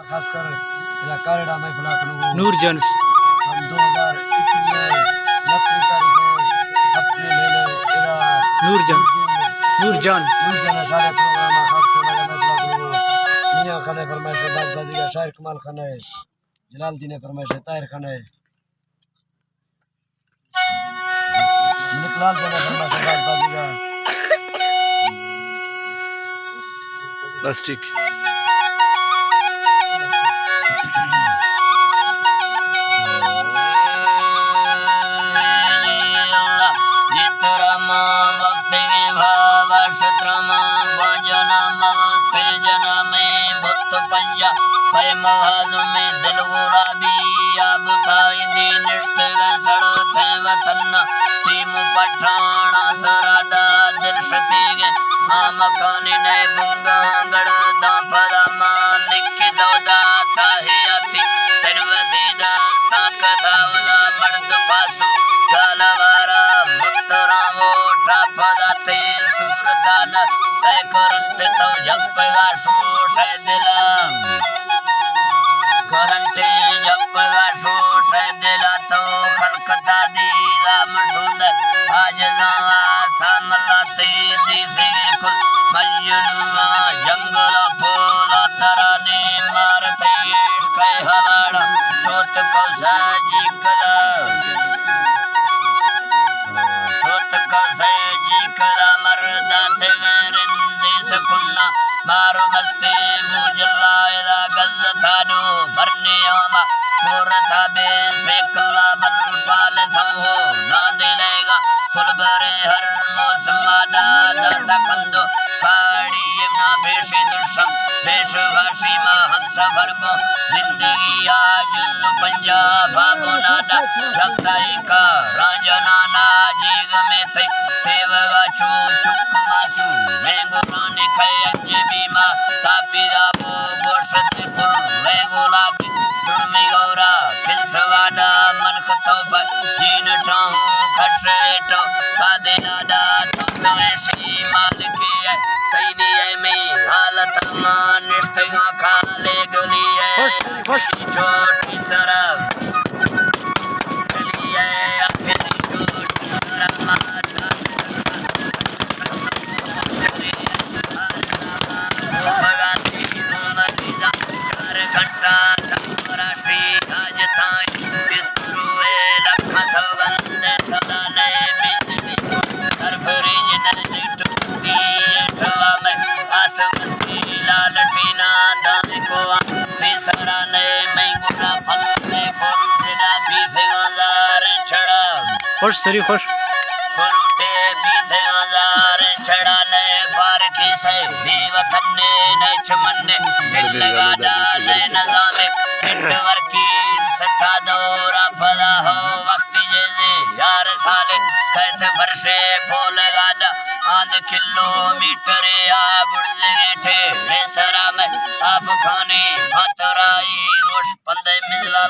खासकर कारेड़ा महफिल नूरजन हम 2021 में 29 तारीख हफ्ते महीने नूरजन नूरजन नूरजन सारे प्रोग्राम खासकर मेरे महफिल मियां खाने फरमाइश बागबाजी का शायर कमाल खाना है जलालुद्दीन फरमाइश ताहिर खाना है निकलाल जाना फरमाइश बागबाजी का बस ठीक पठाना सराडा दिल शतीगे आमकानी ने बुंगा गड़ दाफदा मालिक दौदा ताहियाती सर्वदी दास्ता कदावला मर्द पासु गालवारा मुतरावो ठाफदाते सूरतान तय करंट तो जपगा शोष दिला करंटे जपगा शोष दिला तो खलकता दी राम सुंदर आज नवा सामलाते दिसे कुल मजनुआ जंगल फूल तराने मारते कह हवाड़ा सोत कौसा जी कदा सोत कौसा जी कदा मरदा ते रिंदे सकुन्ना मारो बस्ते मुजल्ला इदा गज़्ज़ताडो भरने आमा मोरता बे सेकला बल पाल थमो ना दिलेगा फुलबरे हर मौसम आदा दादा कंदो पहाड़ी यमुना बेशे दुर्शम देश भाषी मा हम सफर मो जिंदगी आज पंजाब भागो नादा रक्ताई का राजनाना जीग में थे तेवगा चू चुक मासू मैंगो रानी खाए अंजे बीमा तापी दाबो गोशत फुल मैंगो लागी सुरमी गौरा किलसवाडा मन खतोफा जीन टाहू खशेटो कादे नादा तमेशी मालिकी है सैनी है में हालत मान निष्ठा खाले गली है खुश छोटी सरब गली है अकेली छोटी सरब माता भगाती उमरीदा 4 घंटा राशि आज ताई बिस्तरुए लखा सौगंध सदाने बिजली सरफरीज नरनी टूटी सवा में आसमती लालटीना दाने को बेसरा ने मैं गुना फल में फूल दिला बीसे हजार छड़ा खुश सरी खुश फुरुटे बीसे हजार छड़ा ने पार की से देवतन ने नचमने दिल लगा डाले नजामे इंटवर की सट्टा दौरा पदा हो वक्ती जैसे यार साले कहते वर्षे फूल गादा आध किलोमीटर आ बुढ़े बैठे बेसरा में आप खाने हतराई रोश पंदे मिजला